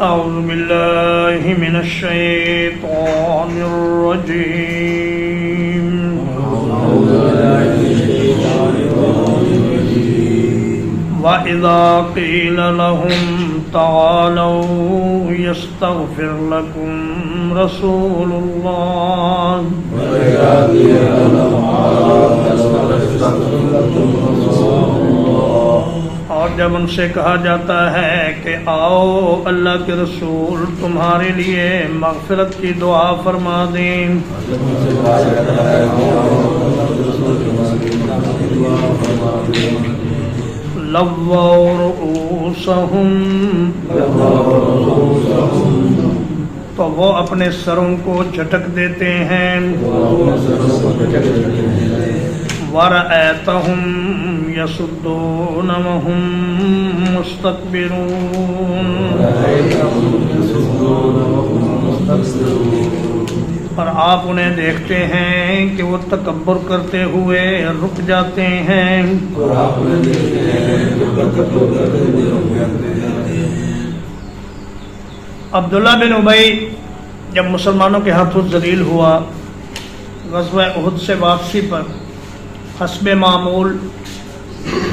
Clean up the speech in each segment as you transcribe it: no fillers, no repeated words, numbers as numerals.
أعوذ بالله من الشيطان الرجيم وَإِذَا قِيلَ لَهُمْ تَعَالَوْا يَسْتَغْفِرْ لَكُمْ رَسُولُ اللَّهِ اور جب ان سے کہا جاتا ہے کہ آؤ اللہ کے رسول تمہارے لیے مغفرت کی دعا فرما دیں، لووا رؤوسہم، تو وہ اپنے سروں کو جھٹک دیتے ہیں، وَرَأَيْتَهُمْ يَصُدُّونَ وَهُمْ مُسْتَكْبِرُونَ، اور آپ انہیں دیکھتے ہیں کہ وہ تکبر کرتے ہوئے رک جاتے ہیں۔ عبداللہ بن ابی جب مسلمانوں کے ہاتھوں ذلیل ہوا، غزوہ احد سے واپسی پر حسب معمول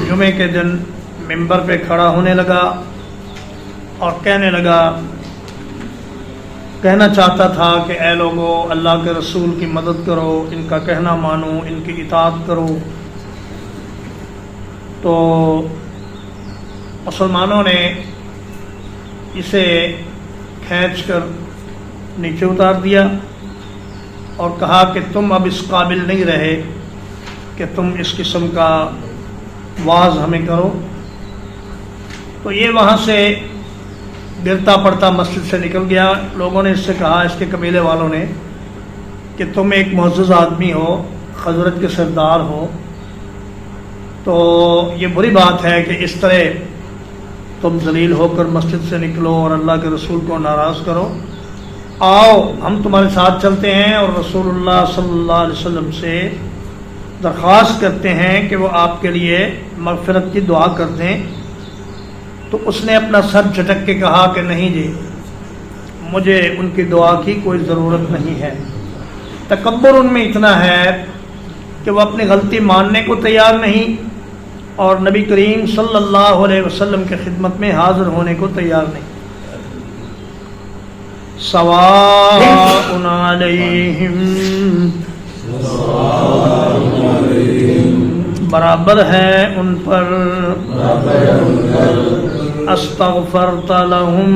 جمعے کے دن منبر پہ کھڑا ہونے لگا اور کہنا چاہتا تھا کہ اے لوگو، اللہ کے رسول کی مدد کرو، ان کا کہنا مانو، ان کی اطاعت کرو۔ تو مسلمانوں نے اسے کھینچ کر نیچے اتار دیا اور کہا کہ تم اب اس قابل نہیں رہے کہ تم اس قسم کا واعظ ہمیں کرو۔ تو یہ وہاں سے گرتا پڑتا مسجد سے نکل گیا۔ لوگوں نے اس سے کہا، اس کے قبیلے والوں نے، کہ تم ایک معزز آدمی ہو، خزرج کے سردار ہو، تو یہ بری بات ہے کہ اس طرح تم ذلیل ہو کر مسجد سے نکلو اور اللہ کے رسول کو ناراض کرو۔ آؤ ہم تمہارے ساتھ چلتے ہیں اور رسول اللہ صلی اللہ علیہ وسلم سے درخواست کرتے ہیں کہ وہ آپ کے لیے مغفرت کی دعا کر دیں۔ تو اس نے اپنا سر جھٹک کے کہا کہ نہیں جی، مجھے ان کی دعا کی کوئی ضرورت نہیں ہے۔ تکبر ان میں اتنا ہے کہ وہ اپنی غلطی ماننے کو تیار نہیں اور نبی کریم صلی اللہ علیہ وسلم کی خدمت میں حاضر ہونے کو تیار نہیں۔ سواء علیہم، برابر ہے ان پر، استغفرت لہم،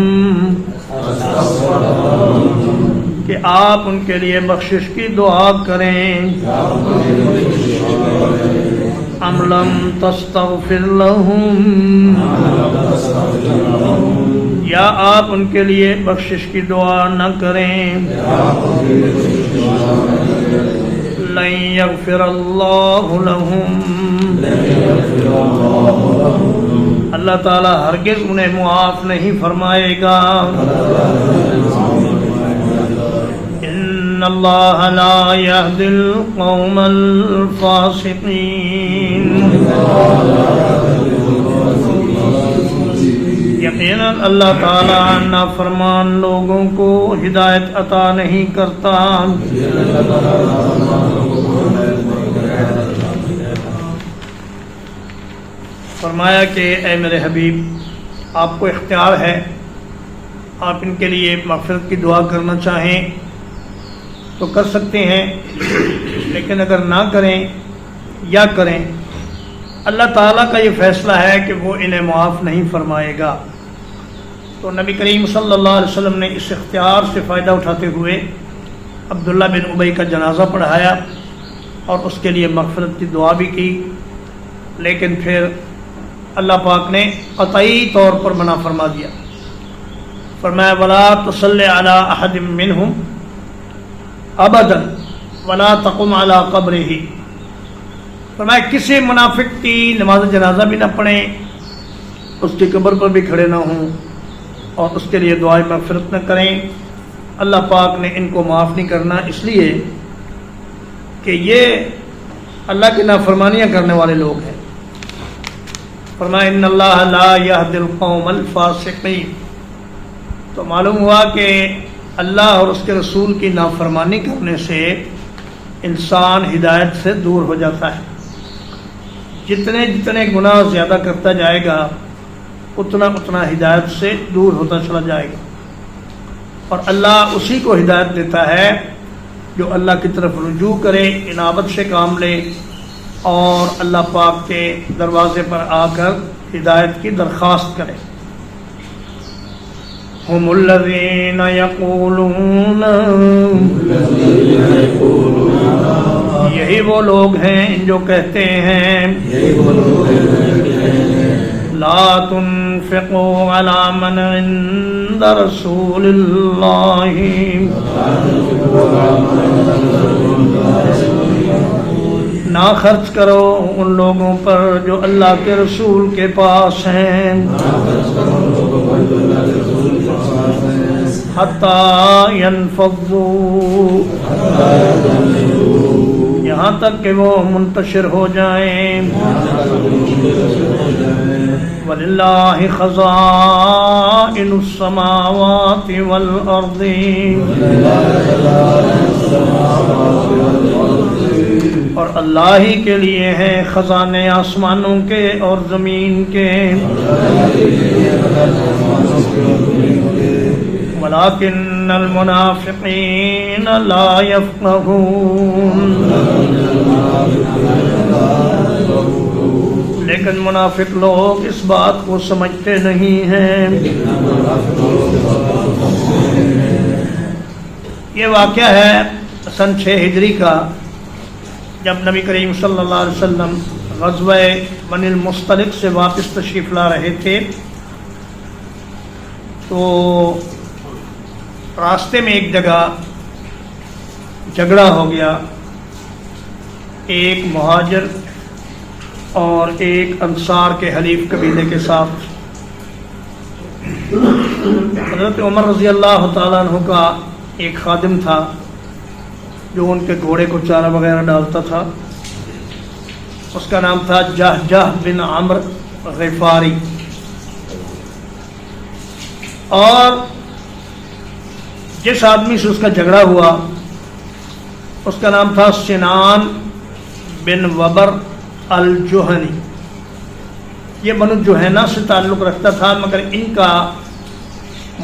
کہ آپ ان کے لیے بخشش کی دعا کریں، ام لم تستغفر لہم، یا آپ ان کے لیے بخشش کی دعا نہ کریں، لن یغفر اللہ لہم، اللہ تعالیٰ ہرگز انہیں معاف نہیں فرمائے گا۔ ان اللہ لا یہدی القوم الفاسقین، یقیناً اللہ تعالیٰ نافرمان لوگوں کو ہدایت عطا نہیں کرتا۔ فرمایا کہ اے میرے حبیب، آپ کو اختیار ہے، آپ ان کے لیے مغفرت کی دعا کرنا چاہیں تو کر سکتے ہیں، لیکن اگر نہ کریں یا کریں، اللہ تعالیٰ کا یہ فیصلہ ہے کہ وہ انہیں معاف نہیں فرمائے گا۔ تو نبی کریم صلی اللہ علیہ وسلم نے اس اختیار سے فائدہ اٹھاتے ہوئے عبداللہ بن ابی کا جنازہ پڑھایا اور اس کے لیے مغفرت کی دعا بھی کی، لیکن پھر اللہ پاک نے قطعی طور پر منع فرما دیا۔ فرمایا وَلَا تُصَلِّ عَلَىٰ أَحَدٍ مِّنْهُمْ أَبَدًا وَلَا تَقُمْ عَلَىٰ قَبْرِهِ، فرمایا کسی منافق کی نماز جنازہ بھی نہ پڑھیں، اس کی قبر پر بھی کھڑے نہ ہوں اور اس کے لیے دعائے مغفرت نہ کریں۔ اللہ پاک نے ان کو معاف نہیں کرنا، اس لیے کہ یہ اللہ کی نافرمانیاں کرنے والے لوگ ہیں۔ فرمایا ان اللہ لا یہدی القوم الفاسقین، تو تو معلوم ہوا کہ اللہ اور اس کے رسول کی نافرمانی کرنے سے انسان ہدایت سے دور ہو جاتا ہے. جتنے جتنے گناہ زیادہ کرتا جائے گا اتنا اتنا ہدایت سے دور ہوتا چلا جائے گا. اور اللہ اسی کو ہدایت دیتا ہے جو اللہ کی طرف رجوع کرے، انابت سے کام لے اور اللہ پاک کے دروازے پر آ کر ہدایت کی درخواست کرے. ہم الذین یقولون، یہی وہ لوگ ہیں جو کہتے ہیں لا تنفقوا علی من عند رسول اللہ، نہ خرچ کرو ان لوگوں پر جو اللہ کے رسول کے پاس ہیں، حتی ینفضوا، یہاں تک کہ وہ منتشر ہو جائیں. وَلِلَّهِ خَزَائِنُ السَّمَاوَاتِ وَالْأَرْضِ، اور اللہ ہی کے لیے ہیں خزانے آسمانوں کے اور زمین کے. وَلَكِنَّ الْمُنَافِقِينَ لَا يَفْقَهُونَ، لیکن منافق لوگ اس بات کو سمجھتے نہیں ہیں. یہ واقعہ ہے سن 6 ہجری کا، جب نبی کریم صلی اللہ علیہ وسلم غزوہ بنی المصطلق سے واپس تشریف لا رہے تھے. تو راستے میں ایک جگہ جھگڑا ہو گیا، ایک مہاجر اور ایک انصار کے حلیف قبیلے کے ساتھ. حضرت عمر رضی اللہ تعالیٰ عنہ کا ایک خادم تھا جو ان کے گھوڑے کو چارہ وغیرہ ڈالتا تھا. اس کا نام تھا جہجہ بن عمرو غفاری، اور جس آدمی سے اس کا جھگڑا ہوا اس کا نام تھا سنان بن وبر الجہنی. یہ بنو جوہینہ سے تعلق رکھتا تھا، مگر ان کا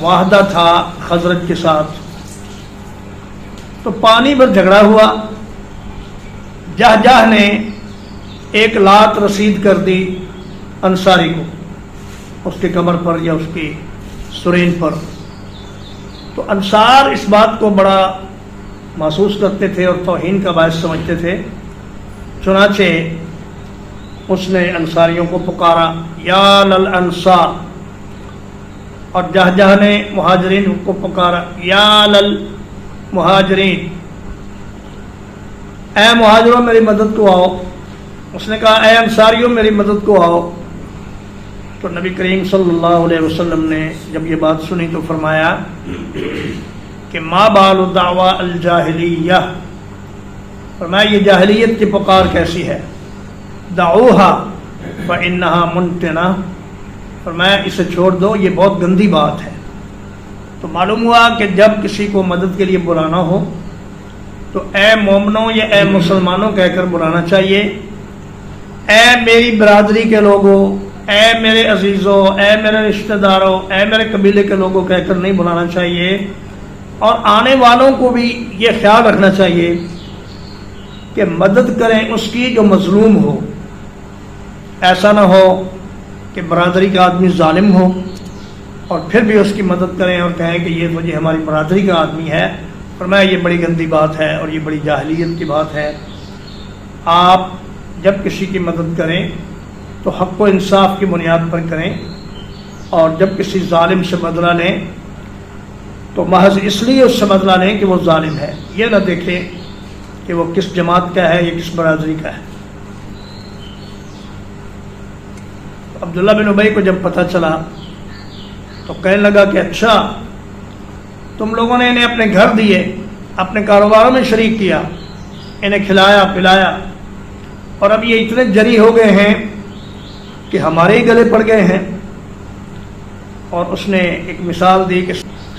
معاہدہ تھا خزرج کے ساتھ. تو پانی پر جھگڑا ہوا. جہجہ نے ایک لات رسید کر دی انصاری کو، اس کے کمر پر یا اس کی سرین پر. تو انصار اس بات کو بڑا محسوس کرتے تھے اور توہین کا باعث سمجھتے تھے. چنانچہ اس نے انصاریوں کو پکارا یا للانصار، اور جہجہ نے مہاجرین کو پکارا یا للمہاجرین، اے مہاجروں میری مدد کو آؤ. اس نے کہا اے انصاریوں میری مدد کو آؤ. تو نبی کریم صلی اللہ علیہ وسلم نے جب یہ بات سنی تو فرمایا کہ ما بال دعوی الجاہلیہ، فرمایا یہ جاہلیت کی پکار کیسی ہے. دعوہا فانہا منتنہ، فرمایا اسے چھوڑ دو، یہ بہت گندی بات ہے. تو معلوم ہوا کہ جب کسی کو مدد کے لیے بلانا ہو تو اے مومنوں یا اے مسلمانوں کہہ کر بلانا چاہیے. اے میری برادری کے لوگوں، اے میرے عزیزوں، اے میرے رشتہ داروں، اے میرے قبیلے کے لوگوں کہہ کر نہیں بلانا چاہیے. اور آنے والوں کو بھی یہ خیال رکھنا چاہیے کہ مدد کریں اس کی جو مظلوم ہو. ایسا نہ ہو کہ برادری کا آدمی ظالم ہو اور پھر بھی اس کی مدد کریں اور کہیں کہ یہ مجھے ہماری برادری کا آدمی ہے. فرمایا یہ بڑی گندی بات ہے اور یہ بڑی جاہلیت کی بات ہے. آپ جب کسی کی مدد کریں تو حق و انصاف کی بنیاد پر کریں، اور جب کسی ظالم سے بدلہ لیں تو محض اس لیے اس سے بدلہ لیں کہ وہ ظالم ہے، یہ نہ دیکھیں کہ وہ کس جماعت کا ہے یا کس برادری کا ہے. عبداللہ بن ابی کو جب پتہ چلا تو کہنے لگا کہ اچھا تم لوگوں نے انہیں اپنے گھر دیے، اپنے کاروباروں میں شریک کیا، انہیں کھلایا پلایا، اور اب یہ اتنے جری ہو گئے ہیں کہ ہمارے ہی گلے پڑ گئے ہیں. اور اس نے ایک مثال دی کہ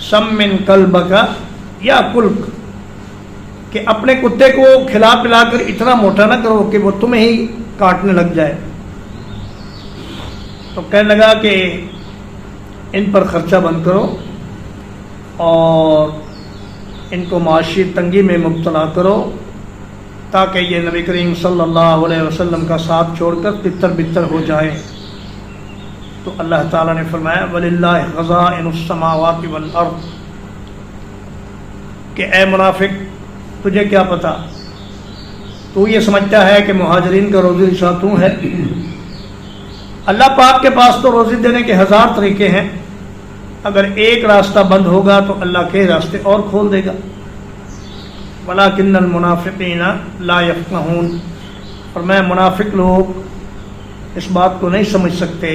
سمن کلبک یا کلک، کہ اپنے کتے کو کھلا پلا کر اتنا موٹا نہ کرو کہ وہ تمہیں ہی کاٹنے لگ جائے۔ تو کہنے لگا کہ ان پر خرچہ بند کرو اور ان کو معاشی تنگی میں مبتلا کرو تاکہ یہ نبی کریم صلی اللہ علیہ وسلم کا ساتھ چھوڑ کر تتر بتر ہو جائیں۔ تو اللہ تعالیٰ نے فرمایا وَلِلَّهِ خَزَائِنُ السَّمَاوَاتِ وَالْأَرْضِ، کہ اے منافق تجھے کیا پتا، تو یہ سمجھتا ہے کہ مہاجرین کا روزی رساں تو ہے، اللہ پاک کے پاس تو روزی دینے کے 1000 طریقے ہیں، اگر ایک راستہ بند ہوگا تو اللہ کے راستے اور کھول دے گا۔ وَلَٰكِنَّ الْمُنَافِقِينَ لَا يَفْقَهُونَ، اور میں منافق لوگ اس بات کو نہیں سمجھ سکتے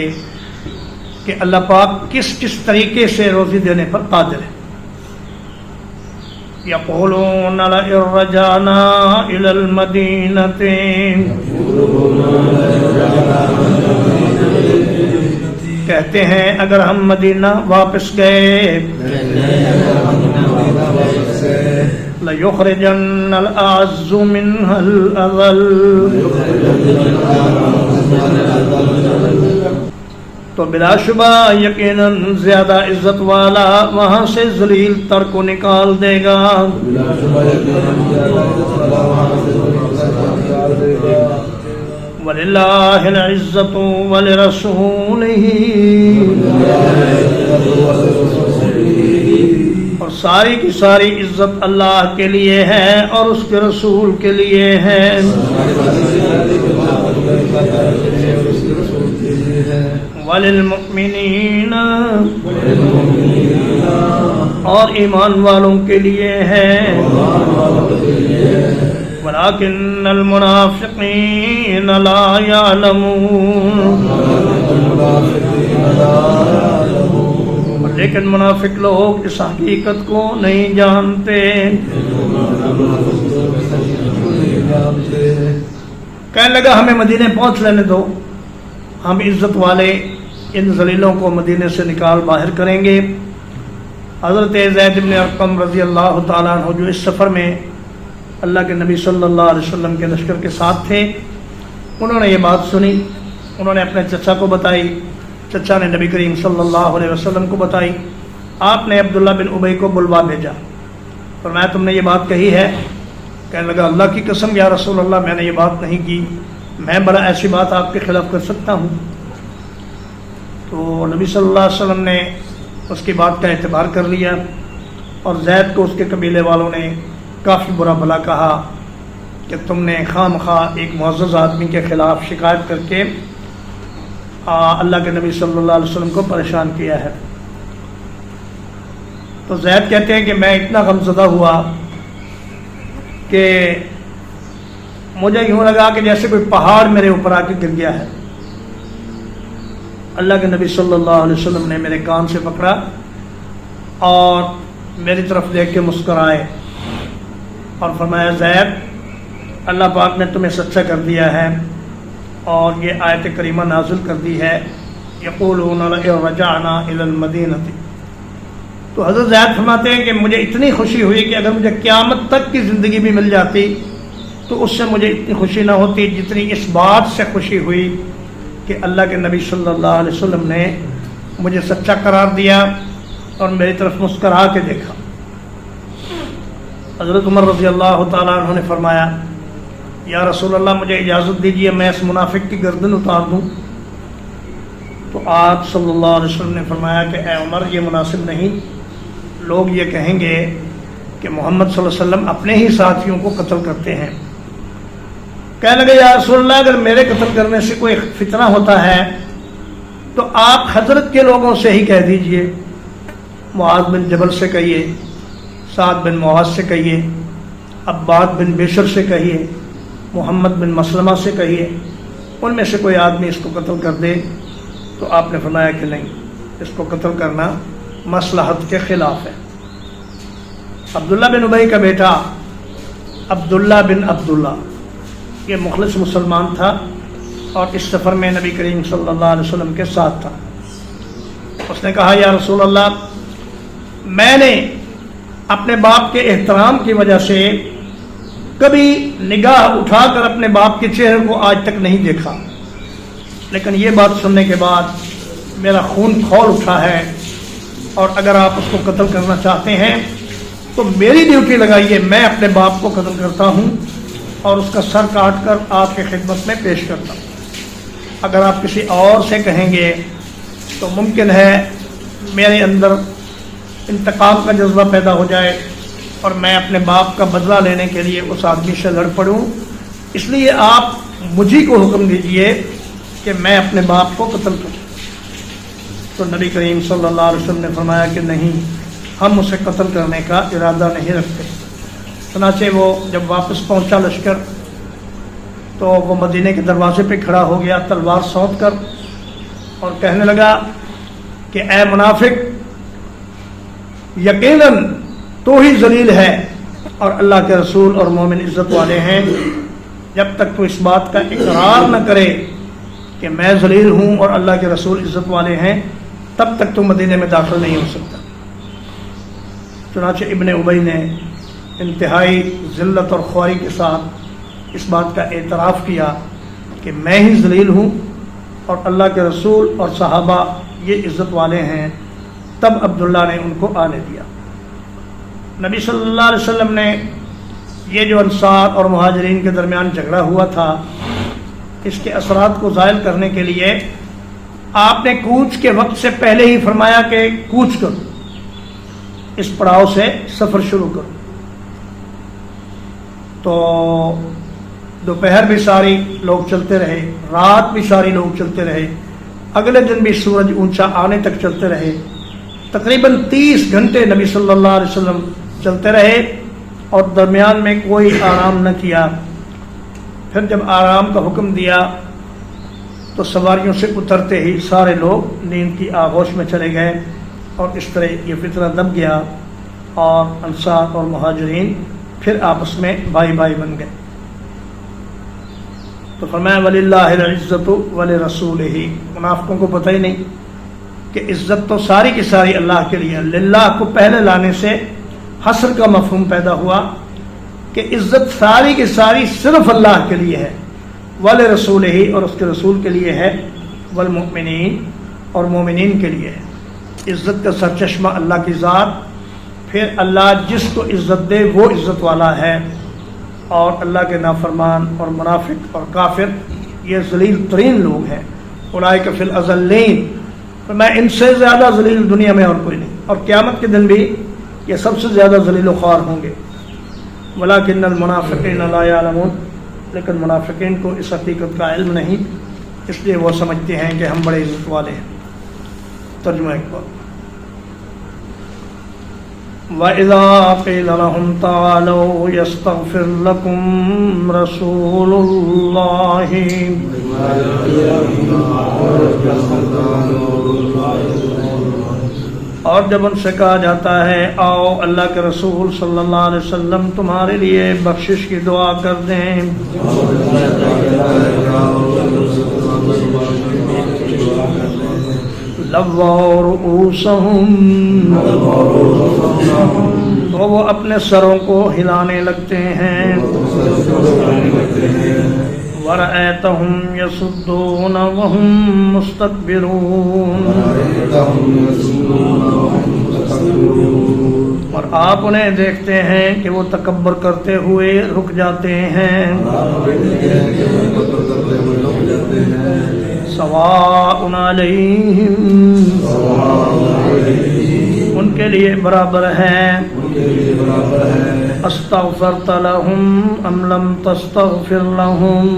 کہ اللہ پاک کس کس طریقے سے روزی دینے پر قادر ہے۔ یقولون لئن رجعنا إلى المدینۃ، کہتے ہیں اگر ہم مدینہ واپس گئے، لَيُخْرِجَنَّ الْأَعَزُّ مِنْهَا الْأَذَلَّ، تو بلا شبہ یقیناً زیادہ عزت والا وہاں سے ذلیل تر کو نکال دے گا۔ وَلِلَّهِ الْعِزَّةُ وَلِرَسُولِهِ، اور ساری کی ساری عزت اللہ کے لیے ہے اور اس کے رسول کے لیے ہے۔ وَلِلْمُؤْمِنِينَ، اور ایمان والوں کے لیے ہے۔ وَلَٰكِنَّ الْمُنَافِقِينَ لَا يَعْلَمُونَ، لیکن منافق لوگ اس حقیقت کو نہیں جانتے۔ کہنے لگا ہمیں مدینے پہنچ لینے دو، ہم عزت والے ان ذلیلوں کو مدینے سے نکال باہر کریں گے۔ حضرت زید بن ارقم رضی اللہ تعالیٰ عنہ جو اس سفر میں اللہ کے نبی صلی اللہ علیہ وسلم کے لشکر کے ساتھ تھے، انہوں نے یہ بات سنی، انہوں نے اپنے چچا کو بتائی، چچا نے نبی کریم صلی اللہ علیہ وسلم کو بتائی، آپ نے عبداللہ بن ابی کو بلوا بھیجا، فرمایا تم نے یہ بات کہی ہے؟ کہنے لگا اللہ کی قسم یا رسول اللہ میں نے یہ بات نہیں کی، میں بڑا ایسی بات آپ کے خلاف کر سکتا ہوں؟ تو نبی صلی اللہ علیہ وسلم نے اس کی بات کا اعتبار کر لیا، اور زید کو اس کے قبیلے والوں نے کافی برا بھلا کہا کہ تم نے خام خواہ ایک معزز آدمی کے خلاف شکایت کر کے اللہ کے نبی صلی اللہ علیہ وسلم کو پریشان کیا ہے۔ تو زید کہتے ہیں کہ میں اتنا غمزدہ ہوا کہ مجھے یوں لگا کہ جیسے کوئی پہاڑ میرے اوپر آ کے گر گیا ہے۔ اللہ کے نبی صلی اللہ علیہ وسلم نے میرے کان سے پکڑا اور میری طرف دیکھ کے مسکرائے اور فرمایا زید، اللہ پاک نے تمہیں سچا کر دیا ہے اور یہ آیت کریمہ نازل کر دی ہے، یقولون لئن رجعنا الی المدینہ۔ تو حضرت زید فرماتے ہیں کہ مجھے اتنی خوشی ہوئی کہ اگر مجھے قیامت تک کی زندگی بھی مل جاتی تو اس سے مجھے اتنی خوشی نہ ہوتی جتنی اس بات سے خوشی ہوئی کہ اللہ کے نبی صلی اللہ علیہ وسلم نے مجھے سچا قرار دیا اور میری طرف مسکرا کے دیکھا۔ حضرت عمر رضی اللہ تعالیٰ عنہ نے فرمایا یا رسول اللہ مجھے اجازت دیجیے میں اس منافق کی گردن اتار دوں۔ تو آپ صلی اللہ علیہ وسلم نے فرمایا کہ اے عمر یہ مناسب نہیں، لوگ یہ کہیں گے کہ محمد صلی اللہ علیہ وسلم اپنے ہی ساتھیوں کو قتل کرتے ہیں۔ کہنے لگے یا رسول اللہ اگر میرے قتل کرنے سے کوئی فتنہ ہوتا ہے تو آپ حضرت کے لوگوں سے ہی کہہ دیجئے، معاذ بن جبل سے کہیے، سعد بن معاذ سے کہیے، عباد بن بشر سے کہیے، محمد بن مسلمہ سے کہیے، ان میں سے کوئی آدمی اس کو قتل کر دے۔ تو آپ نے فرمایا کہ نہیں، اس کو قتل کرنا مصلحت کے خلاف ہے۔ عبداللہ بن ابی کا بیٹا عبداللہ بن عبداللہ یہ مخلص مسلمان تھا اور اس سفر میں نبی کریم صلی اللہ علیہ وسلم کے ساتھ تھا۔ اس نے کہا یا رسول اللہ میں نے اپنے باپ کے احترام کی وجہ سے کبھی نگاہ اٹھا کر اپنے باپ کے چہرے کو آج تک نہیں دیکھا، لیکن یہ بات سننے کے بعد میرا خون کھول اٹھا ہے، اور اگر آپ اس کو قتل کرنا چاہتے ہیں تو میری ڈیوٹی لگائیے، میں اپنے باپ کو قتل کرتا ہوں اور اس کا سر کاٹ کر آپ کی خدمت میں پیش کرتا ہوں۔ اگر آپ کسی اور سے کہیں گے تو ممکن ہے میرے اندر انتقام کا جذبہ پیدا ہو جائے اور میں اپنے باپ کا بدلہ لینے کے لیے اس آدمی سے لڑ پڑوں، اس لیے آپ مجھے کو حکم دیجئے کہ میں اپنے باپ کو قتل کروں۔ تو نبی کریم صلی اللہ علیہ وسلم نے فرمایا کہ نہیں، ہم اسے قتل کرنے کا ارادہ نہیں رکھتے۔ چنانچہ وہ جب واپس پہنچا لشکر تو وہ مدینے کے دروازے پہ کھڑا ہو گیا تلوار سونت کر، اور کہنے لگا کہ اے منافق، یقیناً تو ہی ذلیل ہے اور اللہ کے رسول اور مومن عزت والے ہیں، جب تک تو اس بات کا اقرار نہ کرے کہ میں ذلیل ہوں اور اللہ کے رسول عزت والے ہیں، تب تک تو مدینے میں داخل نہیں ہو سکتا۔ چنانچہ ابن ابی نے انتہائی ذلت اور خواری کے ساتھ اس بات کا اعتراف کیا کہ میں ہی ذلیل ہوں اور اللہ کے رسول اور صحابہ یہ عزت والے ہیں۔ تب عبداللہ نے ان کو آنے دیا۔ نبی صلی اللہ علیہ وسلم نے یہ جو انصار اور مہاجرین کے درمیان جھگڑا ہوا تھا، اس کے اثرات کو زائل کرنے کے لیے آپ نے کوچ کے وقت سے پہلے ہی فرمایا کہ کوچ کرو، اس پڑاؤ سے سفر شروع کرو۔ تو دوپہر بھی ساری لوگ چلتے رہے، رات بھی ساری لوگ چلتے رہے، اگلے دن بھی سورج اونچا آنے تک چلتے رہے، تقریباً 30 گھنٹے نبی صلی اللہ علیہ وسلم چلتے رہے اور درمیان میں کوئی آرام نہ کیا۔ پھر جب آرام کا حکم دیا تو سواریوں سے اترتے ہی سارے لوگ نیند کی آغوش میں چلے گئے، اور اس طرح یہ فتنہ دب گیا اور انصار اور مہاجرین پھر آپس میں بھائی بھائی بن گئے۔ تو فرمایا وَلِلَّهِ الْعِزَّةُ وَلِرَسُولِهِ، منافقوں کو پتہ ہی نہیں کہ عزت تو ساری کی ساری اللہ کے لیے۔ للہ کو پہلے لانے سے حصر کا مفہوم پیدا ہوا کہ عزت ساری کی ساری صرف اللہ کے لیے ہے، وَلِرَسُولِهِ اور اس کے رسول کے لیے ہے، وَالْمُؤْمِنِينَ اور مومنین کے لیے ہے۔ عزت کا سرچشمہ اللہ کی ذات، پھر اللہ جس کو عزت دے وہ عزت والا ہے، اور اللہ کے نافرمان اور منافق اور کافر یہ ذلیل ترین لوگ ہیں۔ اولئک فی الاذلین، تو میں ان سے زیادہ ذلیل دنیا میں اور کوئی نہیں، اور قیامت کے دن بھی یہ سب سے زیادہ ذلیل و خوار ہوں گے۔ ولکن المنافقین لا یعلمون، لیکن منافقین کو اس حقیقت کا علم نہیں، اس لیے وہ سمجھتے ہیں کہ ہم بڑے عزت والے ہیں۔ ترجمہ اقبال: وَإِذَا قِيلَ لَهُمْ تَعَالَوْا يَسْتَغْفِرْ لَكُمْ رَسُولُ اللَّهِ اور جب ان سے کہا جاتا ہے آؤ اللہ کے رسول صلی اللہ علیہ وسلم تمہارے لیے بخشش کی دعا کر دیں، لَوَّوْا رُؤُوسَهُمْ، تو وہ اپنے سروں کو ہلانے لگتے ہیں، وَرَأَيْتَهُمْ يَصُدُّونَ وَهُمْ مُسْتَكْبِرُونَ، اور آپ انہیں دیکھتے ہیں کہ وہ تکبر کرتے ہوئے رک جاتے ہیں۔ سواء علیہم، ان کے لیے برابر ہے، استغفرت لہم ام لم تستغفر لہم،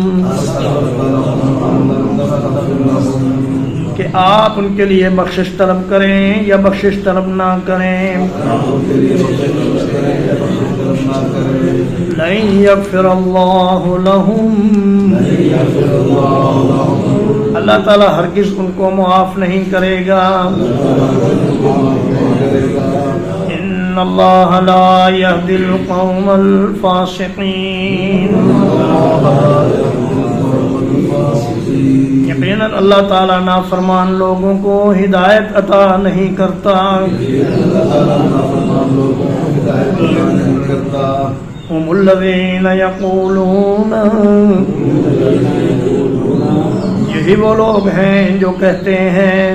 کہ آپ ان کے لیے بخشش طلب کریں یا بخشش طلب نہ کریں۔ لن یغفر اللہ لہم، اللہ تعالیٰ ہرگز ان کو معاف نہیں کرے گا۔ ان اللہ لا یہدی القوم الفاسقین، یقیناً اللہ تعالیٰ نافرمان لوگوں کو ہدایت عطا نہیں کرتا۔ لوگوں کو ہدایت عطا نہیں کرتا. هم الذين يقولون یہی وہ لوگ ہیں جو کہتے ہیں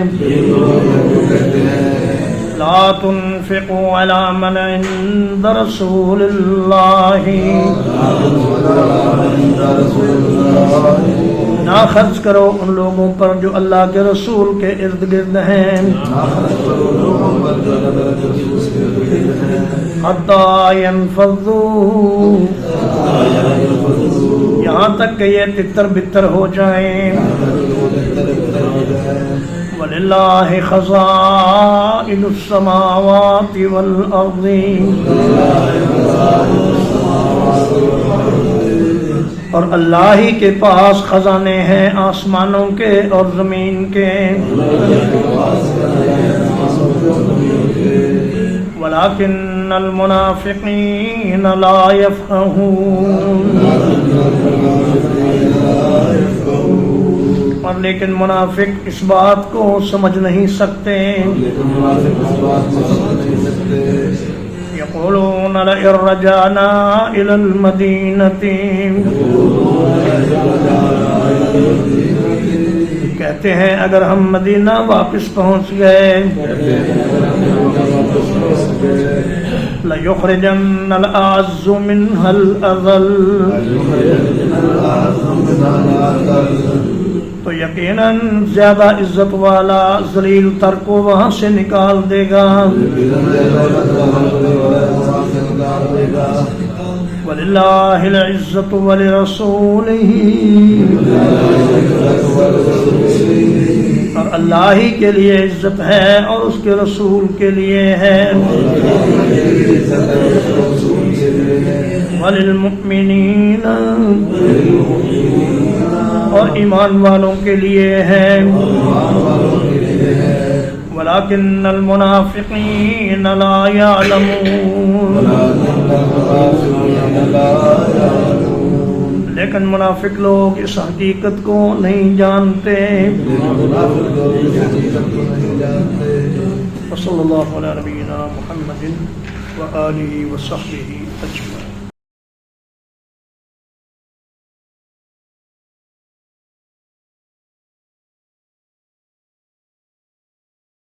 لا تنفقوا على من عند رسول الله نہ خرچ کرو ان لوگوں پر جو اللہ کے رسول کے ارد گرد ہیں حتی ينفضوا یہاں تک کہ یہ تتر بتر ہو جائیں. وَلِلَّهِ خَزَائِنُ السَّمَاوَاتِ وَالْأَرْضِ اور اللہ ہی کے پاس خزانے ہیں آسمانوں کے اور زمین کے. وَلَكِنَّ الْمُنَافِقِينَ لَا يَفْقَهُونَ اور لیکن منافق اس بات کو سمجھ نہیں سکتے. يقولون لئن رجعنا إلى المدينة کہتے ہیں اگر ہم مدینہ واپس پہنچ گئے لَيُخْرِجَنَّ الْأَعَزُّ مِنْهَا الْأَذَلَّ تو یقیناً زیادہ عزت والا ذلیل تر کو وہاں سے نکال دے گا. وَلِلَّهِ الْعِزَّةُ وَلِرَسُولِهِ اور اللہ ہی کے لیے عزت ہے اور اس کے رسول کے لیے ہے. وَلِلْمُؤْمِنِينَ اور ایمان والوں کے لیے ہے. وَلَكِنَّ الْمُنَافِقِينَ لَا يَعْلَمُونَ لیکن منافق لوگ اس حقیقت کو نہیں جانتے. وصلی اللہ علی نبینا محمد وآلہ وصحبہ اجمعین.